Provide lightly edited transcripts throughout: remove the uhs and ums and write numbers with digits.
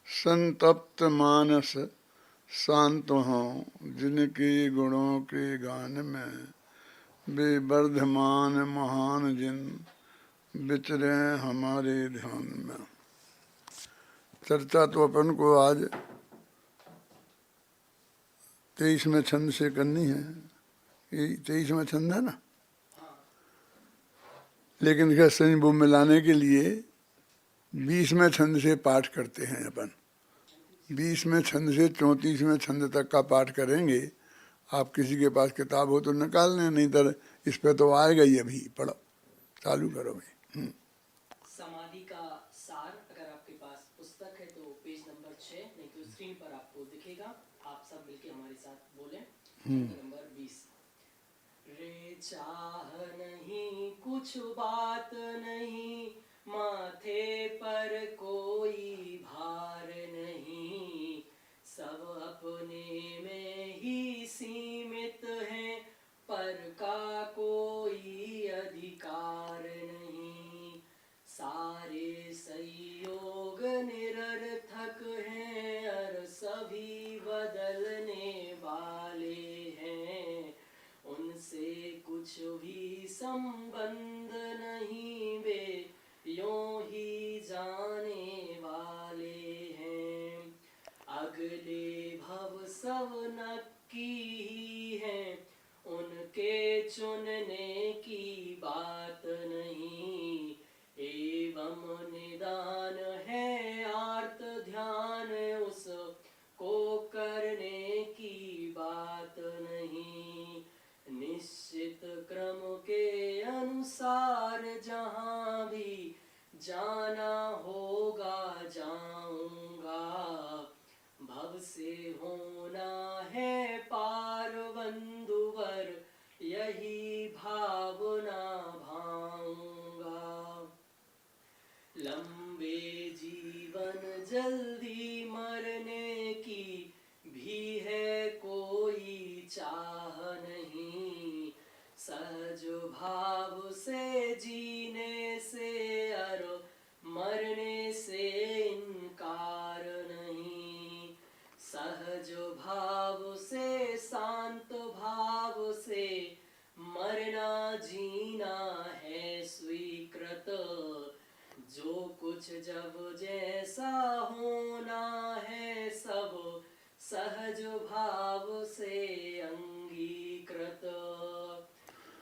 संतप्त मानस शांत हों जिनके गुणों के गान में, वे वर्धमान महान जिन विचरे हमारे ध्यान में। चर्चा तो अपन को आज 23वें छंद से करनी है। ये 23वां छंद है ना, लेकिन इसका संयोग वो मिलाने के लिए 20वें छंद से पाठ करते हैं अपन। 20वें छंद से 34वें छंद तक का पाठ करेंगे। आप किसी के पास किताब हो तो निकाल लें, नहीं तो इस पे तो आएगा ही। अभी पढ़ो, चालू करो भाई। समाधि का सार अगर आपके पास पुस्तक है तो पेज नंबर 6, नहीं तो स्क्रीन पर आपको दिखेगा। आप सब मिलके हमारे साथ बोलें। नंबर 20। रे चाह नहीं कुछ बात नहीं, माथे पर कोई भार नहीं, सब अपने में ही सीमित है, पर का कोई अधिकार नहीं, सारे संयोग निरर्थक हैं और सभी बदलने वाले हैं, उनसे कुछ भी संबंध नहीं, वे यों ही जाने वाले हैं, अगले भव सब नक्की ही हैं, उनके चुनने की बात नहीं, एवं निदान है आर्त ध्यान, उस को करने की बात नहीं, निश्चित क्रम के अनुसार जहाँ भी जाना होगा जाऊंगा, भव से होना है पार बंधुवर, यही भावना भाऊंगा, लंबे जीवन जल्दी मरने की भी है कोई चाह नहीं, सहज भाव से जीने से और मरने से इनकार नहीं, सहज भाव से शांत भाव से मरना जीना है स्वीकृत, जो कुछ जब जैसा होना है सब सहज भाव से अंगीकृत,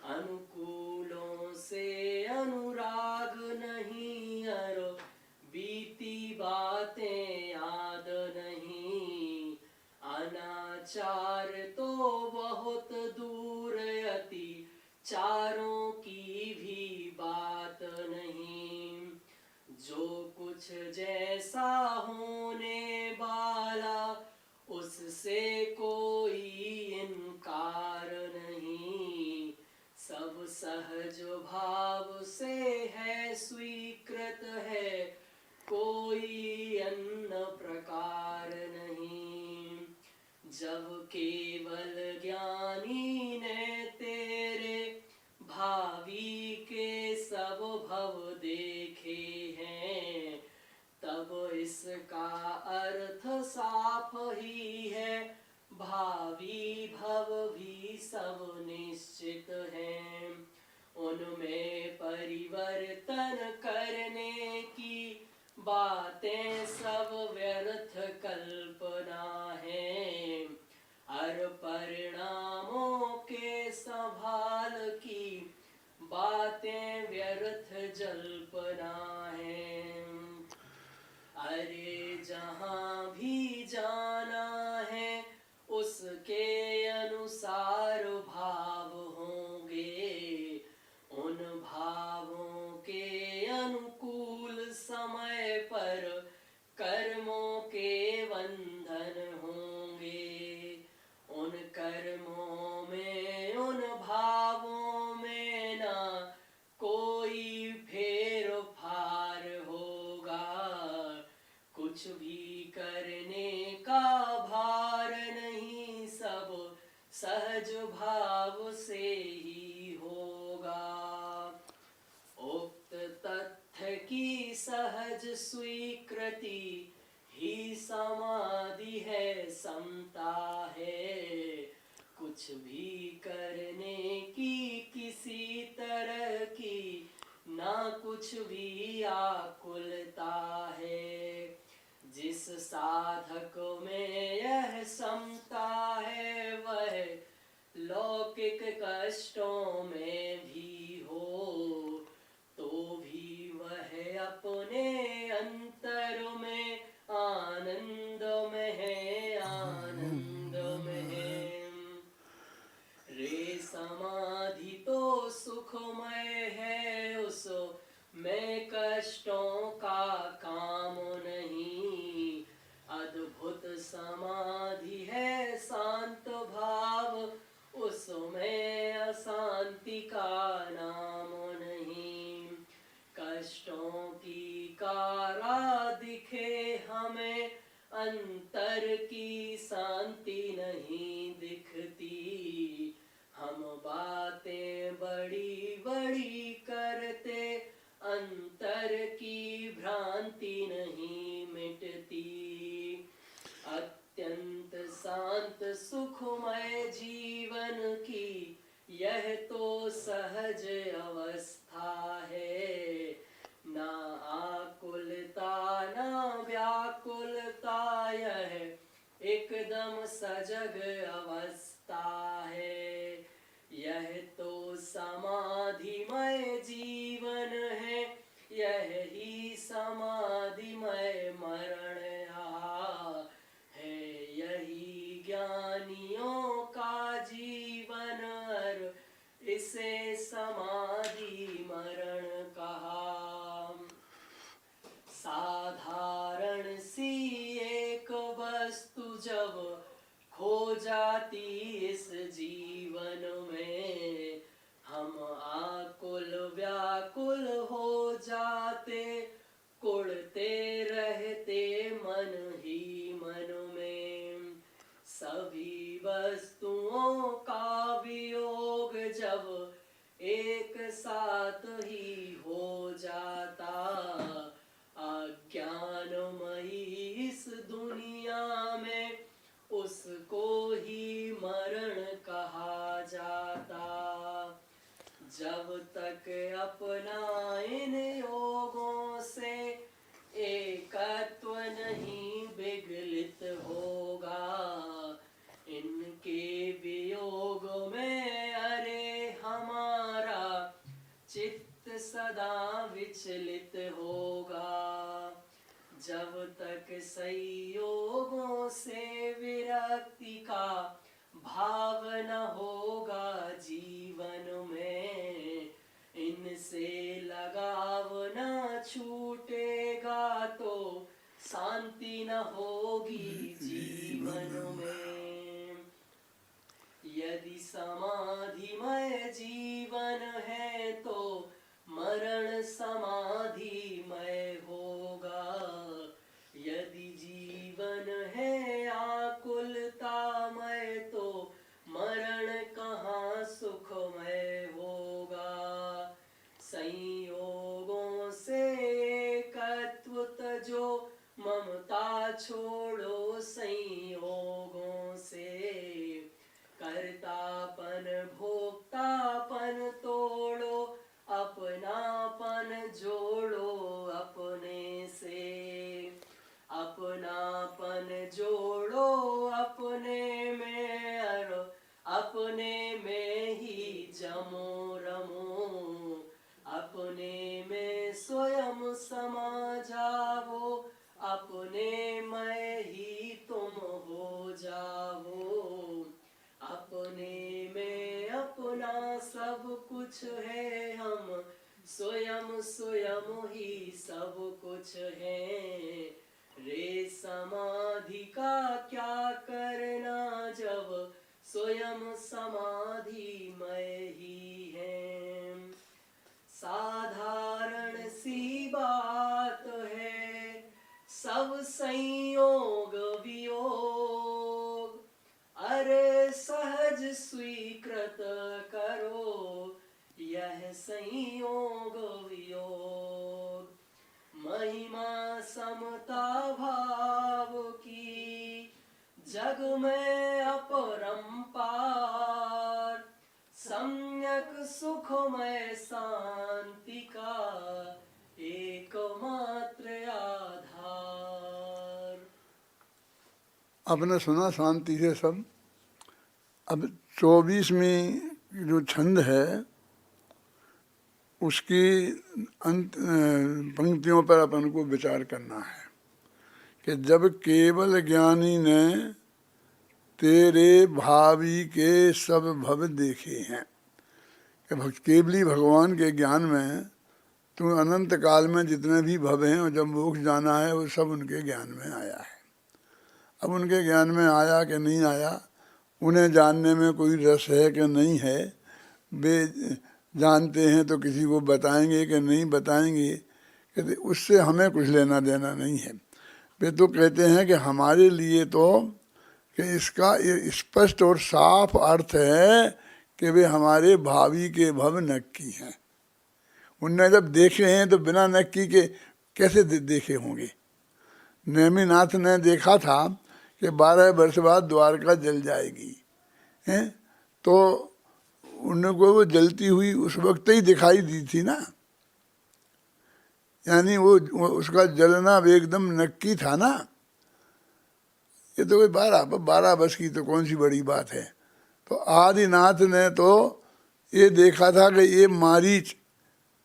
अनुकूलों से अनुराग नहीं और बीती बातें याद नहीं, अनाचार तो बहुत दूर अति चारों की भी बात नहीं, जो कुछ जैसा होने वाला उससे कोई इनकार नहीं, सब सहज भाव से है स्वीकृत है, कोई अन्य प्रकार नहीं, जब केवल ज्ञानी ने तेरे भावी के सब भव देखे हैं, तब इसका अर्थ साफ ही है, भावी भव भी सब निश्चित हैं, उनमें परिवर्तन करने की बातें सब व्यर्थ कल्पना है, हर परिणामों के संभाल की बातें व्यर्थ जल्पना है, अरे जहाँ भी जाना है उसके अनुसार भाव होंगे, उन भावों के अनुकूल समय पर कर्मों के बंधन होंगे, उन कर्मों में उन भावों में ना कोई फेर फार होगा, कुछ भी करने का भार नहीं, सब सहज भाव से ही होगा, उक्त तथ्य की सहज स्वीकृति ही कुछ भी करने की किसी तरह की ना कुछ भी आकुलता है। जिस साधक में यह समता है वह लौकिक कष्टों में भी हो तो भी वह अपने अंतर में आनंद में है, आनंद में है। रे समाधि तो सुखमय है, उस में कष्टों का काम नहीं। अद्भुत समाधि है शांत भाव, उसमें अशांति का नाम नहीं। कष्टों की कारा दिखे हमें, अंतर की शांति नहीं दिखती। हम बातें बड़ी बड़ी करते, अंतर की भ्रांति नहीं मिटती। अत्यंत शांत सुखमय जीवन की यह तो सहज अवस्था है। ना आकुलता ना व्याकुलता, यह एकदम सजग अवस्था है। यह तो समाधिमय जीवन है, यही समाधिमय मरण है। यही ज्ञानियों का जीवन, इसे समाधि मरण कहा। साधारण सी एक वस्तु जब खो जाती इस जीवन में, हम आकुल व्याकुल हो जाते, कुढ़ते रहते मन ही मन में। सभी वस्तुओं का वियोग जब एक साथ ही हो जाता, अज्ञानमयी इस दुनिया में उसको ही मरण कहा जाता। जब तक अपना इन योगों से एकत्व नहीं विगलित होगा, इनके वियोग में अरे हमारा चित्त सदा विचलित होगा। जब तक संयोगों से विरक्ति का भाव न होगा जीवन में, इनसे लगाव न छूटेगा तो शांति न होगी जीवन में। यदि समाधिमय जीवन है तो मरण समाधिमय होगा। यदि जीवन है आकुलतामय तो मरण कहाँ सुखमय होगा। संयोगों से एकत्व तजो, ममता छोड़ो संयोगों से। कर्तापन भोक्तापन तोड़ो, अपनापन जोड़ो अपने से। अपनापन जोड़ो अपने में, अपने में ही जमो रमो। अपने में स्वयं समा जाओ, अपने में ही तुम हो जाओ। अपने में अपना सब कुछ है, हम स्वयं स्वयं ही सब कुछ है। रे समाधि का क्या करना जब स्वयं समाधिमय ही है। साधारण सी बात है सब संयोग वियोग, अरे सहज स्वीकृत करो यह संयोग वियोग। महिमा समता भाव की जग में अपरंपार, आपने सुना शांति से सब। अब 24वीं जो छंद है उसकी अंत पंक्तियों पर अपन को विचार करना है कि जब केवल ज्ञानी ने तेरे भावी के सब भव देखे हैं, कि केवली भगवान के ज्ञान में तुम अनंत काल में जितने भी भव हैं और जब मोक्ष जाना है वो सब उनके ज्ञान में आया है। अब उनके ज्ञान में आया कि नहीं आया, उन्हें जानने में कोई रस है कि नहीं है, वे जानते हैं तो किसी को बताएंगे कि नहीं बताएंगे, कहते उससे हमें कुछ लेना देना नहीं है। वे तो कहते हैं कि हमारे लिए तो कि इसका ये स्पष्ट और साफ अर्थ है कि वे हमारे भावी के भव नक्की हैं। उनने जब देखे हैं तो बिना नक्की के कैसे देखे होंगे। नेमिनाथ ने देखा था कि 12 वर्ष बाद द्वारका जल जाएगी, हैं, तो उनको वो जलती हुई उस वक्त ही दिखाई दी थी ना, यानी वो उसका जलना एकदम नक्की था ना। ये तो कोई 12 वर्ष की तो कौन सी बड़ी बात है। तो आदिनाथ ने तो ये देखा था कि ये मारीच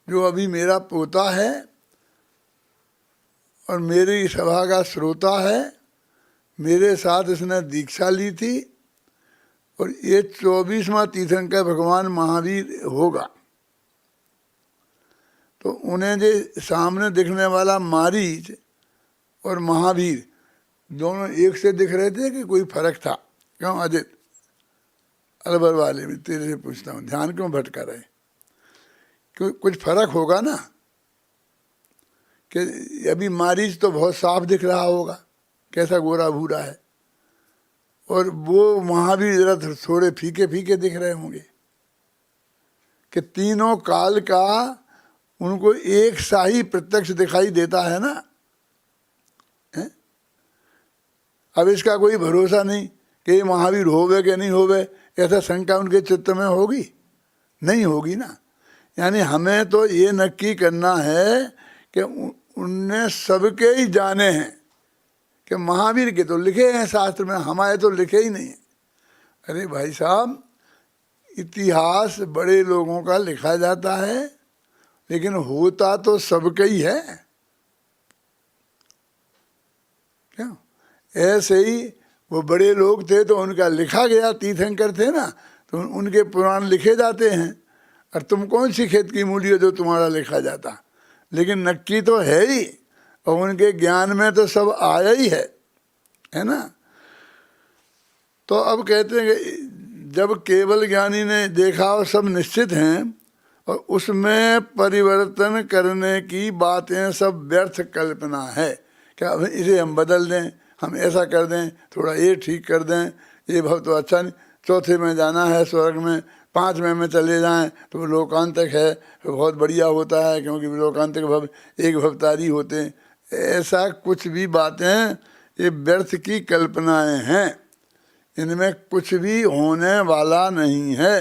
जो अभी मेरा पोता है और मेरी सभा का श्रोता है, मेरे साथ इसने दीक्षा ली थी और ये 24वां तीर्थंकर भगवान महावीर होगा। तो उन्हें जो सामने दिखने वाला मारीच और महावीर दोनों एक से दिख रहे थे कि कोई फर्क था? क्यों अजित अलवर वाले में तेरे से पूछता हूँ, ध्यान क्यों भटका रहे? क्यों कुछ फर्क होगा ना, कि अभी मारीच तो बहुत साफ दिख रहा होगा कैसा गोरा भूरा है, और वो महावीर जरा थोड़े फीके फीके दिख रहे होंगे, कि तीनों काल का उनको एक सा ही प्रत्यक्ष दिखाई देता है ना। है? अब इसका कोई भरोसा नहीं कि ये महावीर होवे कि नहीं होवे, ऐसा शंका उनके चित्त में होगी? नहीं होगी ना। यानी हमें तो ये नक्की करना है कि उनने सबके ही जाने हैं, कि महावीर के तो लिखे हैं शास्त्र में, हमारे तो लिखे ही नहीं। अरे भाई साहब, इतिहास बड़े लोगों का लिखा जाता है लेकिन होता तो सबका ही है। क्या ऐसे ही वो बड़े लोग थे तो उनका लिखा गया, तीर्थंकर थे ना तो उनके पुराण लिखे जाते हैं, और तुम कौन सी खेत की मूली हो जो तुम्हारा लिखा जाता। लेकिन नक्की तो है ही, और उनके ज्ञान में तो सब आया ही है ना। तो अब कहते हैं कि जब केवल ज्ञानी ने देखा और सब निश्चित हैं और उसमें परिवर्तन करने की बातें सब व्यर्थ कल्पना है। क्या अब इसे हम बदल दें, हम ऐसा कर दें, थोड़ा ये ठीक कर दें, ये भव तो अच्छा नहीं, चौथे में जाना है स्वर्ग में, 5वें में चले जाएं तो लोकांतक है, तो बहुत बढ़िया होता है, क्योंकि लोकांतक भव एक भवतारी होते हैं। ऐसा कुछ भी बातें ये व्यर्थ की कल्पनाएं हैं, इनमें कुछ भी होने वाला नहीं है।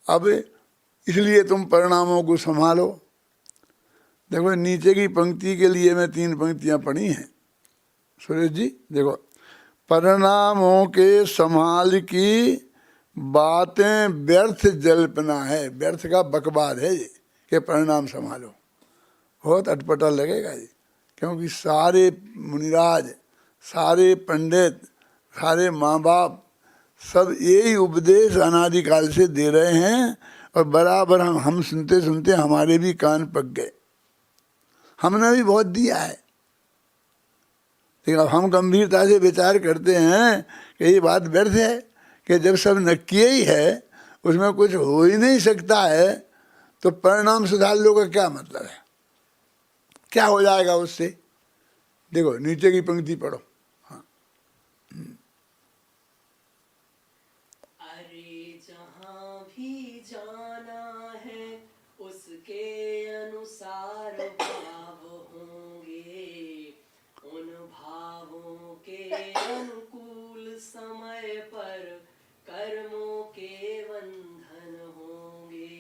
अब इसलिए तुम परिणामों को संभालो। देखो नीचे की पंक्ति के लिए मैं 3 पंक्तियां पढ़ी हैं सुरेश जी। देखो, परिणामों के संभाल की बातें व्यर्थ जल्पना है। व्यर्थ का बकवाद है ये कि परिणाम संभालो, बहुत अटपटा लगेगा ये, क्योंकि सारे मुनिराज, सारे पंडित, सारे माँ बाप सब यही उपदेश अनादिकाल से दे रहे हैं, और बराबर हम सुनते सुनते हमारे भी कान पक गए। हमने भी बहुत दिया है, लेकिन अब हम गंभीरता से विचार करते हैं कि ये बात व्यर्थ है, कि जब सब नक्की ही है, उसमें कुछ हो ही नहीं सकता है, तो परिणाम सुधार लो का क्या मतलब है? क्या हो जाएगा उससे? देखो नीचे की पंक्ति पढ़ो। हाँ, अरे जहाँ भी जाना है उसके अनुसार भाव होंगे, उन भावों के अनुकूल समय पर कर्मों के बंधन होंगे।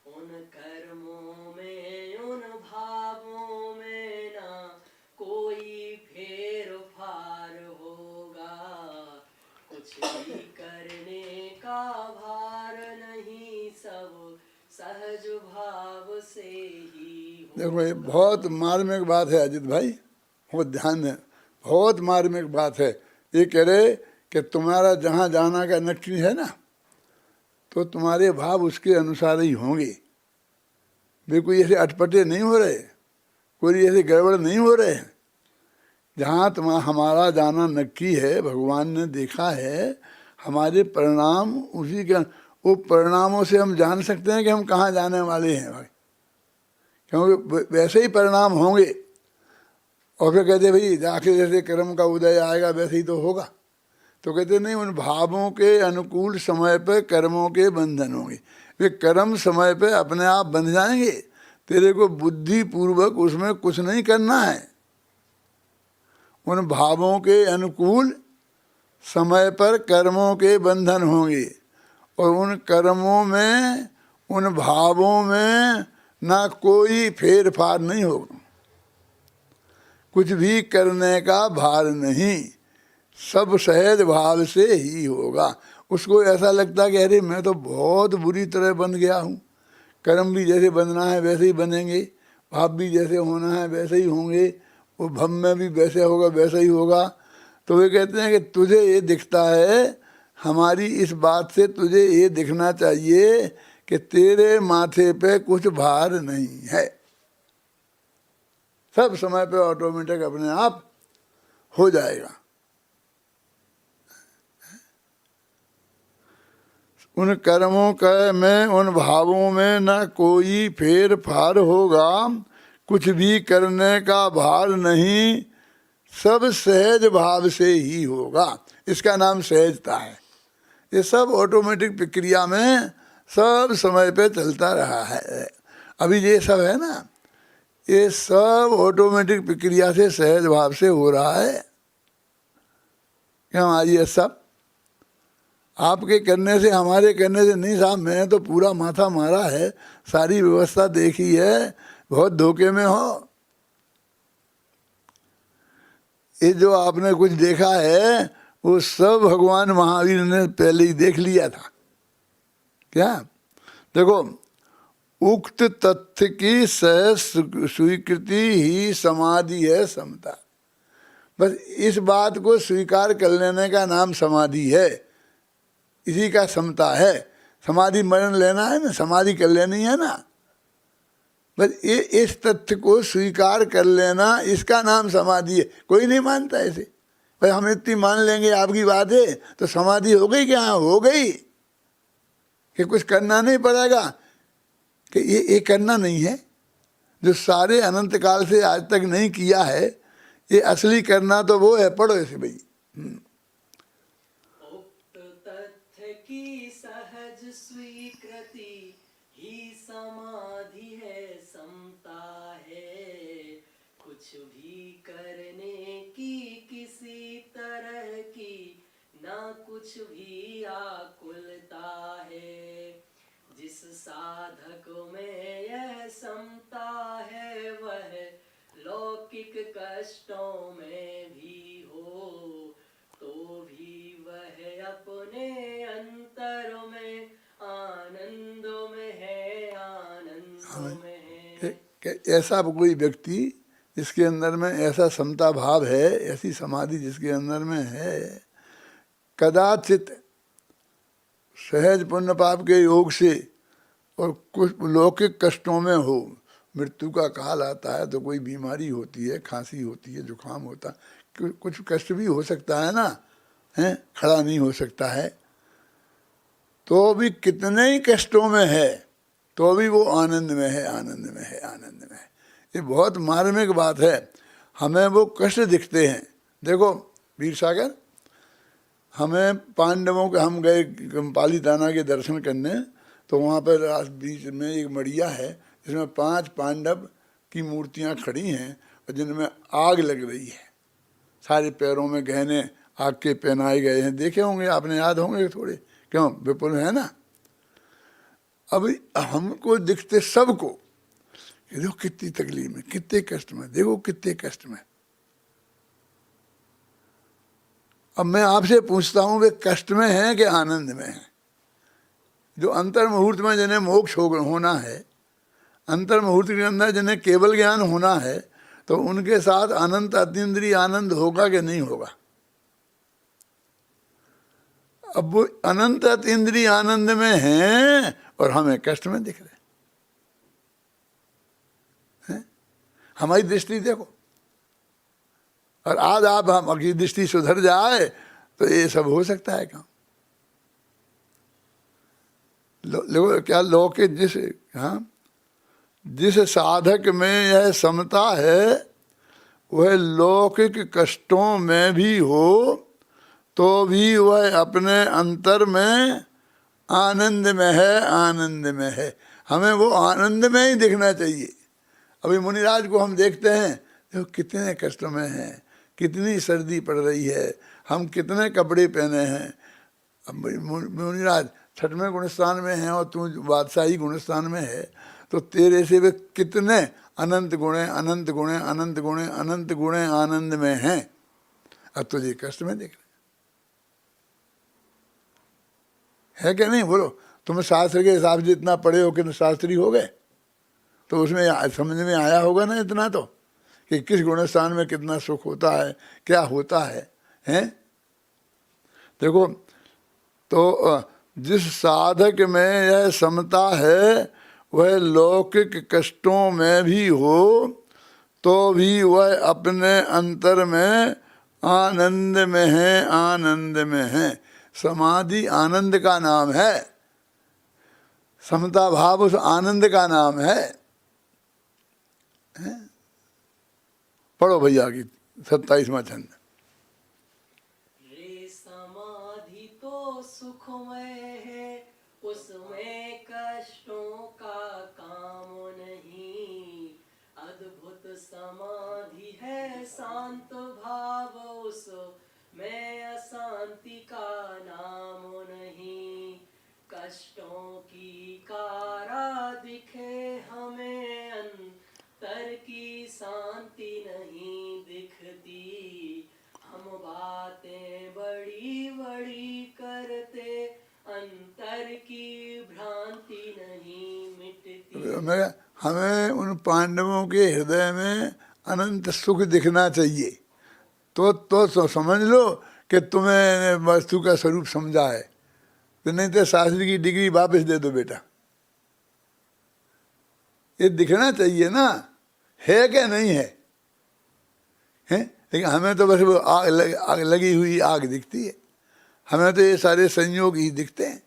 उन कर्मों में, उन भावों में ना कोई फेर फार होगा। देखो ये बहुत मार्मिक बात है अजित भाई, बहुत ध्यान दें, बहुत मार्मिक बात है। ये कह रहे कि तुम्हारा जहाँ जाना का नक्की है ना, तो तुम्हारे भाव उसके अनुसार ही होंगे। वे कोई ऐसे अटपटे नहीं हो रहे, कोई ऐसे गड़बड़ नहीं हो रहे। जहाँ तुम्हारा हमारा जाना नक्की है, भगवान ने देखा है, हमारे परिणाम उसी के, वो परिणामों से हम जान सकते हैं कि हम कहाँ जाने वाले हैं भाई, क्योंकि वैसे ही परिणाम होंगे। और फिर कहते भाई जाके जैसे कर्म का उदय आएगा वैसे ही तो होगा, तो कहते नहीं, उन भावों के अनुकूल समय पर कर्मों के बंधन होंगे। वे कर्म समय पे अपने आप बंध जाएंगे, तेरे को बुद्धि पूर्वक उसमें कुछ नहीं करना है। उन भावों के अनुकूल समय पर कर्मों के बंधन होंगे, और उन कर्मों में, उन भावों में ना कोई फेर फार नहीं होगा, कुछ भी करने का भार नहीं, सब सहज भाव से ही होगा। उसको ऐसा लगता है कि अरे मैं तो बहुत बुरी तरह बन गया हूँ, कर्म भी जैसे बनना है वैसे ही बनेंगे, भाव भी जैसे होना है वैसे ही होंगे, वो भम में भी वैसे होगा वैसा ही होगा। तो वे कहते हैं कि तुझे ये दिखता है, हमारी इस बात से तुझे ये दिखना चाहिए कि तेरे माथे पे कुछ भार नहीं है, सब समय पे ऑटोमेटिक अपने आप हो जाएगा। उन कर्मों का में, उन भावों में न कोई फेर फार होगा, कुछ भी करने का भार नहीं, सब सहज भाव से ही होगा। इसका नाम सहजता है। ये सब ऑटोमेटिक प्रक्रिया में सब समय पे चलता रहा है। अभी ये सब है ना, ये सब ऑटोमेटिक प्रक्रिया से सहज भाव से हो रहा है। क्यों आज ये सब आपके करने से, हमारे करने से नहीं साहब, मैं तो पूरा माथा मारा है, सारी व्यवस्था देखी है, बहुत धोखे में हो। ये जो आपने कुछ देखा है वो सब भगवान महावीर ने पहले ही देख लिया था। क्या देखो, उक्त तथ्य की सहज स्वीकृति ही समाधि है, समता। बस इस बात को स्वीकार कर लेने का नाम समाधि है, इसी का समता है। समाधि मरण लेना है ना, समाधि कर लेनी है ना, बस ये इस तथ्य को स्वीकार कर लेना, इसका नाम समाधि है। कोई नहीं मानता ऐसे, भाई हम इतनी मान लेंगे आपकी बात है तो समाधि हो गई। क्या हो गई कि कुछ करना नहीं पड़ेगा, कि ये करना नहीं है जो सारे अनंत काल से आज तक नहीं किया है। ये असली करना तो वो है, पढ़ो ऐसे भाई। उक्त तथ्य की सहज स्वीकृति ही समाधि है, समता है। कुछ भी करने की किसी तरह की ना कुछ भी आकुलता है। जिस साधक में यह समता है, वह लौकिक कष्टों में भी हो तो भी वह अपने अंतर में आनंद में है, आनंद में है। ऐसा कोई व्यक्ति जिसके अंदर में ऐसा समता भाव है, ऐसी समाधि जिसके अंदर में है, कदाचित सहज पुण्य पाप के योग से और कुछ लौकिक कष्टों में हो, मृत्यु का काल आता है तो कोई बीमारी होती है, खांसी होती है, जुकाम होता है, कुछ कष्ट भी हो सकता है ना, है, खड़ा नहीं हो सकता है, तो भी कितने ही कष्टों में है तो भी वो आनंद में है, आनंद में है, आनंद में है। ये बहुत मार्मिक बात है। हमें वो कष्ट दिखते हैं। देखो वीर सागर, हमें पांडवों के, हम गए पालीताना के दर्शन करने, तो वहाँ पर बीच में एक मड़िया है जिसमें 5 पांडव की मूर्तियाँ खड़ी हैं और जिनमें आग लग रही है, सारे पैरों में गहने आग के पहनाए गए हैं। देखे होंगे आपने, याद होंगे थोड़े, क्यों विपुल है ना। अब हमको दिखते सबको, देखो कितनी तकलीफ में, कितने कष्ट में, देखो कितने कष्ट में। अब मैं आपसे पूछता हूँ, वे कष्ट में हैं कि आनंद में हैं? जो अंतर मुहूर्त में जिन्हें मोक्ष होना है, अंतर मुहूर्त के अंदर जिन्हें केवल ज्ञान होना है तो उनके साथ अनंत अतीन्द्रिय आनंद होगा कि नहीं होगा? अब वो अनंत अतीन्द्रिय आनंद में हैं और हमें कष्ट में दिख रहे हैं। हमारी दृष्टि देखो, और आज आप हमारी दृष्टि सुधर जाए तो ये सब हो सकता है काम। क्या लौकिक जिस साधक में यह समता है वह लौकिक कष्टों में भी हो तो भी वह अपने अंतर में आनंद में है, आनंद में है। हमें वो आनंद में ही दिखना चाहिए। अभी मुनिराज को हम देखते हैं, देखो कितने कष्टों में हैं, कितनी सर्दी पड़ रही है, हम कितने कपड़े पहने हैं। अब मुनिराज छठवें गुणस्थान में हैं और तू बादशाही गुणस्थान में है, तो तेरे से वे कितने अनंत गुणे अनंत गुणे अनंत गुणे अनंत गुणे आनंद में हैं, अब तुझे कष्ट में देख रहे है क्या नहीं? बोलो, तुम शास्त्र के हिसाब से इतना पढ़े हो कि शास्त्री हो गए, तो उसमें समझ में आया होगा ना इतना तो, कि किस गुणस्थान में कितना सुख होता है, क्या होता है, हैं? देखो, तो जिस साधक में यह समता है वह लौकिक कष्टों में भी हो तो भी वह अपने अंतर में आनंद में है, आनंद में है। समाधि आनंद का नाम है, समता भाव उस आनंद का नाम है। पढ़ो भैया की 27वां छंद। रे समाधि तो सुखमय है, उसमें कष्टों का काम नहीं। अद्भुत समाधि है, शांत भाव उसमें अशांति का नाम नहीं। कष्टों की कारा दिखे हमें, अंतर की शांति नहीं दिखती। हम बातें बड़ी बड़ी करते, अंतर की भ्रांति नहीं मिटती। हमें उन पांडवों के हृदय में अनंत सुख दिखना चाहिए, तो समझ लो कि तुम्हें वस्तु का स्वरूप समझा है। तो नहीं तो शास्त्री की डिग्री वापस दे दो बेटा। ये दिखना चाहिए ना, है क्या नहीं है, हैं? लेकिन हमें तो बस वो आग लगी हुई आग दिखती है, हमें तो ये सारे संयोग ही दिखते हैं।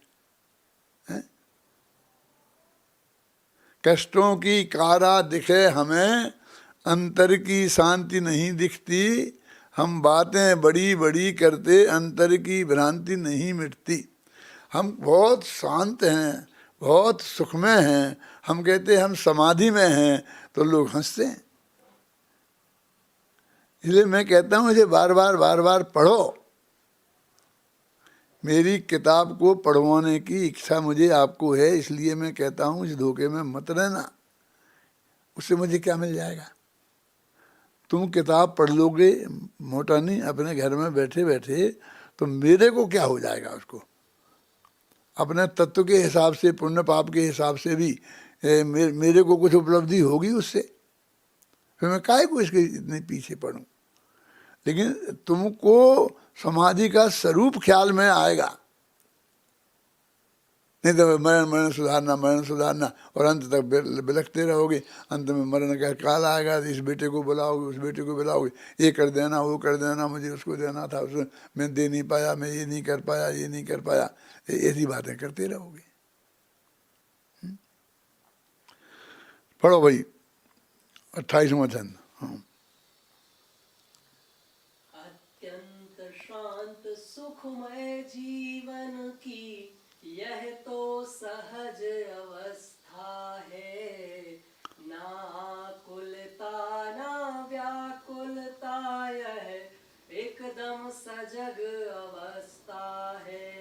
कष्टों की कारा दिखे हमें, अंतर की शांति नहीं दिखती। हम बातें बड़ी बड़ी करते, अंतर की भ्रांति नहीं मिटती। हम बहुत शांत हैं, बहुत सुख में हैं, हम कहते हैं हम समाधि में हैं, तो लोग हंसते हैं। इसलिए मैं कहता हूँ इसे बार बार पढ़ो। मेरी किताब को पढ़वाने की इच्छा मुझे आपको है, इसलिए मैं कहता हूँ इस धोखे में मत रहना। उससे मुझे क्या मिल जाएगा? तुम किताब पढ़ लोगे मोटा नहीं अपने घर में बैठे बैठे, तो मेरे को क्या हो जाएगा? उसको अपने तत्व के हिसाब से, पुण्य पाप के हिसाब से भी मेरे को कुछ उपलब्धि होगी उससे। फिर मैं काहे को इसके इतने पीछे पड़ूं? लेकिन तुमको समाधि का स्वरूप ख्याल में आएगा, नहीं तो मरण सुधारना और अंत तक बिलखते रहोगे। अंत में मरण का काल आएगा, इस बेटे को बुलाओगे, उस बेटे को बुलाओगे, ये कर देना, वो कर देना, मुझे उसको देना था, उसको मैं दे नहीं पाया, मैं ये नहीं कर पाया, ये नहीं कर पाया, ऐसी बातें करते रहोगे। पढ़ो भाई 28वां छंद। अत्यंत शांत सुखमय जीवन की यह तो सहज अवस्था है। ना आकुलता ना व्याकुलता, यह एकदम सजग अवस्था है।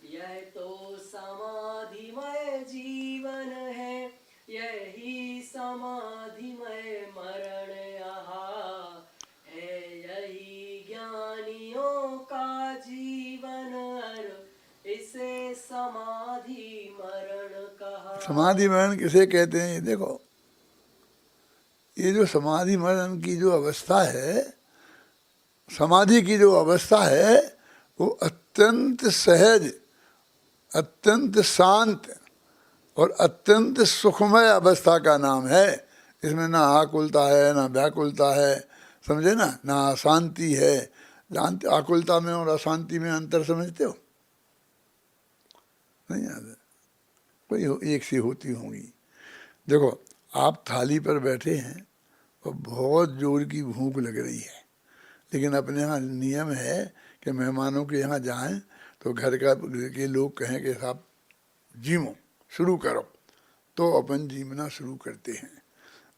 यह तो समाधिमय जीवन है, यही समाधिमय मरण यहाँ है। यही ज्ञानियों का जीवन, इसे समाधि मरण कहा। समाधि मरण किसे कहते हैं? ये देखो, ये जो समाधि मरण की जो अवस्था है, समाधि की जो अवस्था है, वो अत्यंत सहज, अत्यंत शांत और अत्यंत सुखमय अवस्था का नाम है। इसमें ना आकुलता है, ना व्याकुलता है, समझे ना, ना अशांति है। जानते आकुलता में और अशांति में अंतर समझते हो? नहीं आता, कोई एक सी होती होंगी। देखो, आप थाली पर बैठे हैं और बहुत जोर की भूख लग रही है, लेकिन अपने यहाँ नियम है कि मेहमानों के यहाँ जाएं तो घर के लोग कहें कि साहब जीमो शुरू करो, तो अपन जीमना शुरू करते हैं।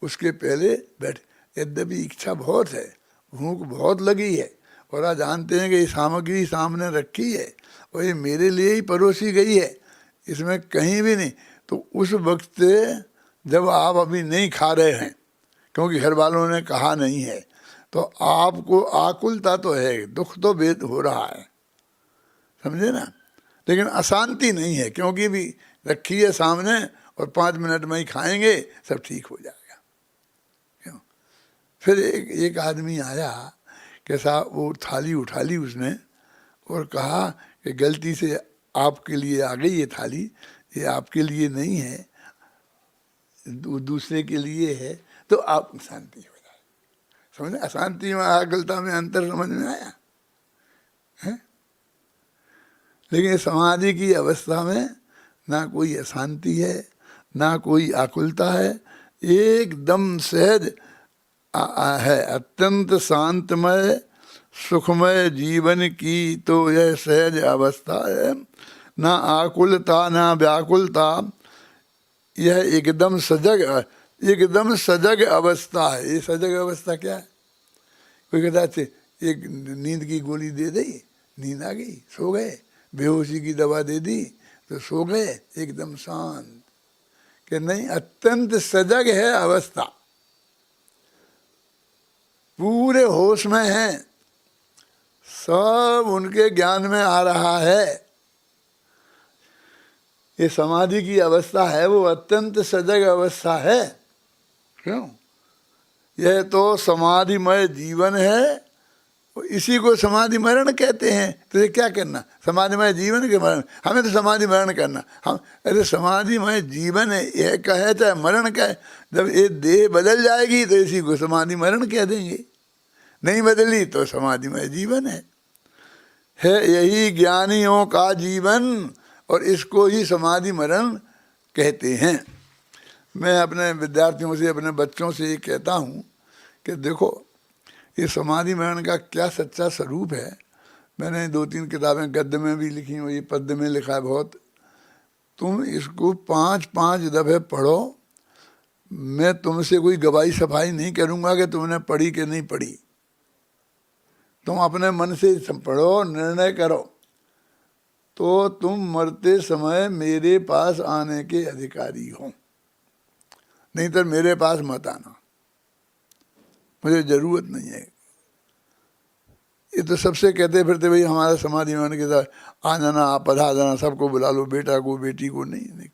उसके पहले बैठ, यद्यपि इच्छा बहुत है, भूख बहुत लगी है, और आज जानते हैं कि ये सामग्री सामने रखी है और ये मेरे लिए ही परोसी गई है, इसमें कहीं भी नहीं, तो उस वक्त जब आप अभी नहीं खा रहे हैं क्योंकि घर वालों ने कहा नहीं है, तो आपको आकुलता तो है, दुख तो वेद हो रहा है, समझे ना, लेकिन अशांति नहीं है क्योंकि भी रखी है सामने और 5 मिनट में ही खाएंगे, सब ठीक हो जाएगा। क्यों? फिर एक आदमी आया कि साहब वो थाली उठा ली उसने और कहा कि गलती से आपके लिए आ गई ये थाली, ये आपके लिए नहीं है, दूसरे के लिए है, तो आप शांति हो जाए। समझे, अशांति में आकुलता में अंतर समझ में आया है? लेकिन समाधि की अवस्था में ना कोई अशांति है, ना कोई आकुलता है, एकदम सहज है, अत्यंत शांतमय सुखमय जीवन की तो यह सहज अवस्था है। ना आकुलता ना व्याकुलता, यह एकदम सजग अवस्था है। ये सजग अवस्था क्या है? कोई कहता है एक नींद की गोली दे दी, नींद आ गई, सो गए, बेहोशी की दवा दे दी तो सो गए, एकदम शांत। कि नहीं, अत्यंत सजग है अवस्था, पूरे होश में हैं, सब उनके ज्ञान में आ रहा है। ये समाधि की अवस्था है, वो अत्यंत सजग अवस्था है। क्यों? यह तो समाधिमय जीवन है, इसी को समाधि मरण कहते हैं। तो ये क्या करना, समाधिमय जीवन के मरण, हमें तो समाधि मरण करना। हम अरे समाधिमय जीवन है, यह कहे चाहे मरण कहे, जब ये देह बदल जाएगी तो इसी को समाधि मरण कह देंगे, नहीं बदली तो समाधिमय जीवन है यही ज्ञानियों का जीवन, और इसको ही समाधि मरण कहते हैं। मैं अपने विद्यार्थियों से, अपने बच्चों से ये कहता हूँ कि देखो, ये समाधि मरण का क्या सच्चा स्वरूप है। मैंने 2-3 किताबें गद्य में भी लिखी हुई, पद्य में लिखा है बहुत। तुम इसको 5-5 दफे पढ़ो, मैं तुमसे कोई गवाही सफाई नहीं करूँगा कि तुमने पढ़ी कि नहीं पढ़ी। तुम अपने मन से पढ़ो, निर्णय करो, तो तुम मरते समय मेरे पास आने के अधिकारी हो, नहीं तो मेरे पास मत आना, मुझे जरूरत नहीं है। ये तो सबसे कहते फिरते भाई हमारा समाधि मरण के साथ आ जाना, आप पधा जाना, सबको बुला लो, बेटा को बेटी को नहीं,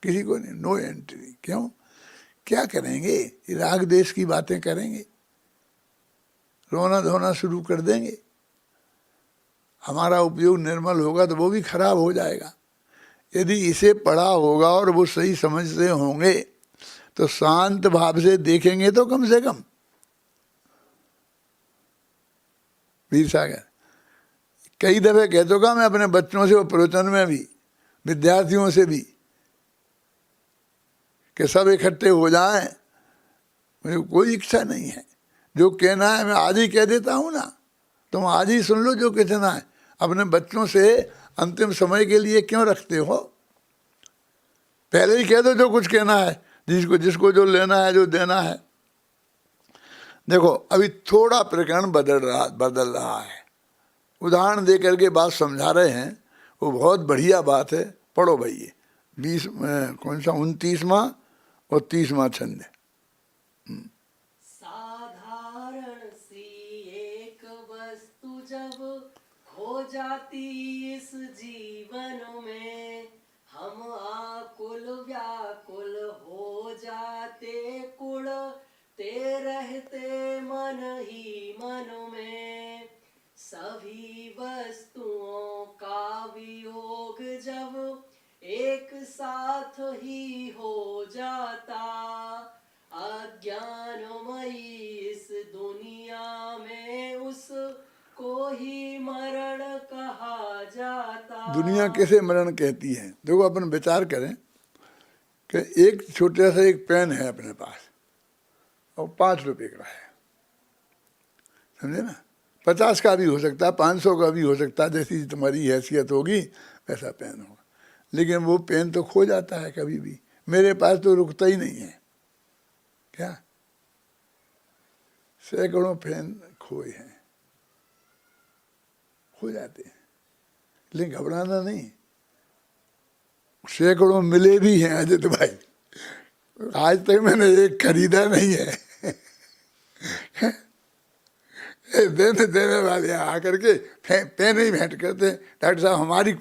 किसी को नहीं, नो एंट्री। क्यों? क्या करेंगे? राग देश की बातें करेंगे, रोना धोना शुरू कर देंगे, हमारा उपयोग निर्मल होगा तो वो भी खराब हो जाएगा। यदि इसे पढ़ा होगा और वो सही समझ से होंगे तो शांत भाव से देखेंगे तो कम से कम। वीर सागर कई दफे कह चुका मैं अपने बच्चों से, प्रवचन में भी, विद्यार्थियों से भी, कि सब इकट्ठे हो जाएं, मुझे कोई इच्छा नहीं है। जो कहना है मैं आज ही कह देता हूँ ना, तुम आज ही सुन लो जो कहना है। अपने बच्चों से अंतिम समय के लिए क्यों रखते हो? पहले ही कह दो जो कुछ कहना है, जिसको जो लेना है, जो देना है। देखो, अभी थोड़ा प्रकरण बदल रहा है, उदाहरण दे करके बात समझा रहे हैं, वो बहुत बढ़िया बात है। पढ़ो भाई, 20 कौन सा 29वां और 30वां छंद है। साधारण सी एक वस्तु जब खो जाती इस जीवन में, हम आकुल व्याकुल हो जाते, कुल ते रहते मन ही मन में, सभी वस्तुओं का वियोग जब एक साथ ही हो जाता, अज्ञानमयी इस दुनिया में उसको ही मरण कहा जाता। दुनिया कैसे मरण कहती है? देखो, अपन विचार करें कि एक छोटा सा एक पेन है अपने पास और 5 रुपए का है, समझे ना? 50 का भी हो सकता है, 500 का भी हो सकता है, जैसी तुम्हारी हैसियत होगी वैसा पेन होगा। लेकिन वो पेन तो खो जाता है कभी भी। मेरे पास तो रुकता ही नहीं है। क्या? सैकड़ों पेन खोए हैं, खो जाते हैं, लेकिन घबराना नहीं, सैकड़ों मिले भी हैं अजित भाई। आज तक मैंने एक खरीदा नहीं है। देने वाले आकर के पेन ही भेंट करते हैं, डॉक्टर साहब हमारी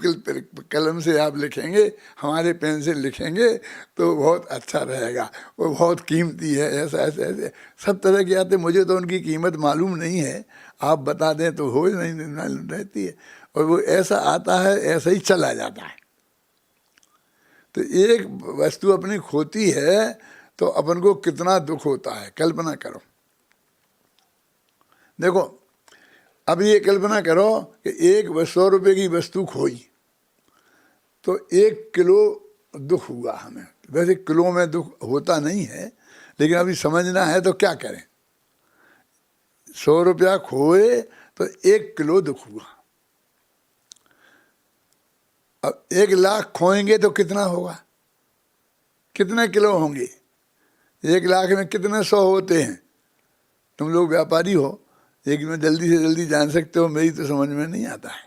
कलम से आप लिखेंगे, हमारे पेन से लिखेंगे तो बहुत अच्छा रहेगा, वो बहुत कीमती है, ऐसा ऐसे ऐसे सब तरह के आते। मुझे तो उनकी कीमत मालूम नहीं है, आप बता दें तो हो नहीं मालूम रहती है। और वो ऐसा आता है, ऐसा ही चला जाता है। तो एक वस्तु अपनी खोती है तो अपन को कितना दुख होता है, कल्पना करो। देखो, अब ये कल्पना करो कि 100 रुपए की वस्तु खोई तो 1 किलो दुख हुआ हमें। वैसे किलो में दुख होता नहीं है, लेकिन अभी समझना है तो क्या करें। 100 रुपया खोए तो 1 किलो दुख हुआ। अब 1 लाख खोएंगे तो कितना होगा, कितने किलो होंगे? 1 लाख में कितने 100 होते हैं? तुम लोग व्यापारी हो, एक में जल्दी से जल्दी जान सकते हो, मेरी तो समझ में नहीं आता है।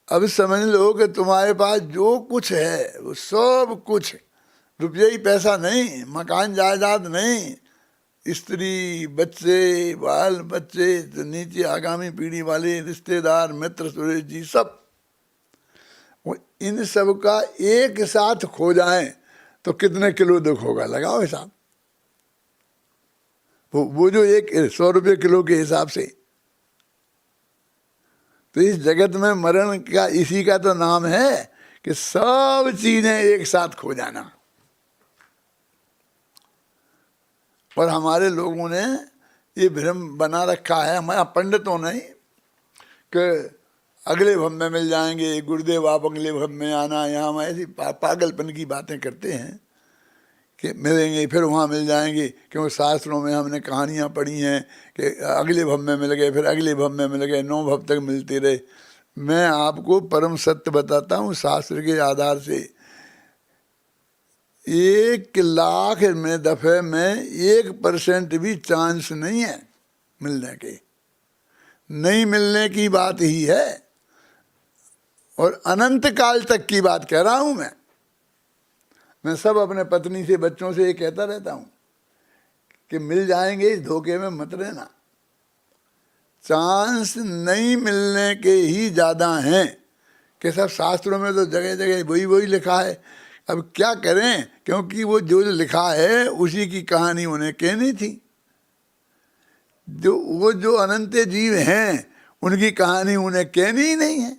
अब समझ लो कि तुम्हारे पास जो कुछ है वो सब कुछ, रुपये ही पैसा नहीं, मकान जायदाद नहीं, स्त्री बच्चे बाल बच्चे, तो नीचे आगामी पीढ़ी वाले रिश्तेदार मित्र सुरेश जी सब, वो इन सब का एक साथ खो जाए तो कितने किलो दुख होगा? लगाओ हिसाब। वो जो 100 रुपये किलो के हिसाब से। तो इस जगत में मरण का इसी का तो नाम है कि सब चीजें एक साथ खो जाना। और हमारे लोगों ने ये भ्रम बना रखा है, हमारे पंडितों ने, कि अगले भव में मिल जाएंगे, गुरुदेव आप अगले भव में आना, यहाँ हम ऐसी पागलपन की बातें करते हैं कि मिलेंगे फिर वहाँ मिल जाएंगे। क्योंकि शास्त्रों में हमने कहानियाँ पढ़ी हैं कि अगले भव में मिल गए, फिर अगले भव में मिल गए, 9 भव तक मिलते रहे। मैं आपको परम सत्य बताता हूँ शास्त्र के आधार से, 1 लाख में दफे में 1% भी चांस नहीं है मिलने के। नहीं मिलने की बात ही है। और अनंत काल तक की बात कह रहा हूँ मैं सब अपने पत्नी से बच्चों से ये कहता रहता हूँ कि मिल जाएंगे, इस धोखे में मत रहना। चांस नहीं मिलने के ही ज़्यादा हैं कि सब शास्त्रों में तो जगह जगह वही लिखा है। अब क्या करें, क्योंकि वो जो लिखा है उसी की कहानी उन्हें कहनी थी। वो जो अनंत जीव हैं उनकी कहानी उन्हें कहनी ही नहीं है।